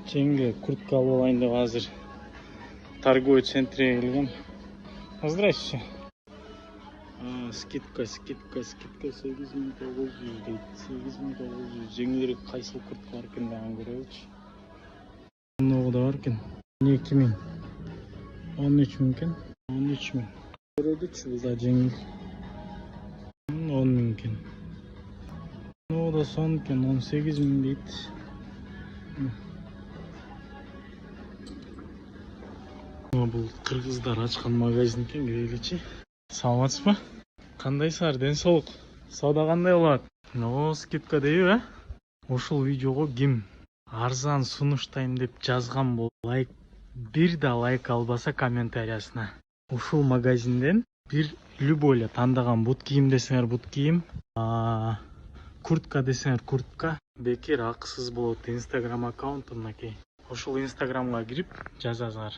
Жеңге куртка алып алайын деп азыр торговый центрге келгем. Здравствуйте. Скидка 8900 дейт. 8900. Жеңилирээк кайсыл куртка бар экен дагы көрөбүчү. Мынау да бар экен. 12000. 13000 экен. 13000. Көрөбүчү бул да жеңил. 10000 экен. Мынау да сон экен. 18000 дейт. Бұл кыргыздар ачкан магазин экен, киреличи. Саламатсызбы? Кандайсыздар, ден соолук? Сауда кандай болот? Скидка дейби, Ушул видеого ким арзан сунуштайм деп жазган бол, бир да лайк албаса комментариясына. Ушул магазинден бир любой эле тандаган бут кийим десеңер бут кийим, куртка десеңер куртка бекер акысыз болот. Инстаграм аккаунтумнакей. Ушул инстаграмга кирип жазасыңар.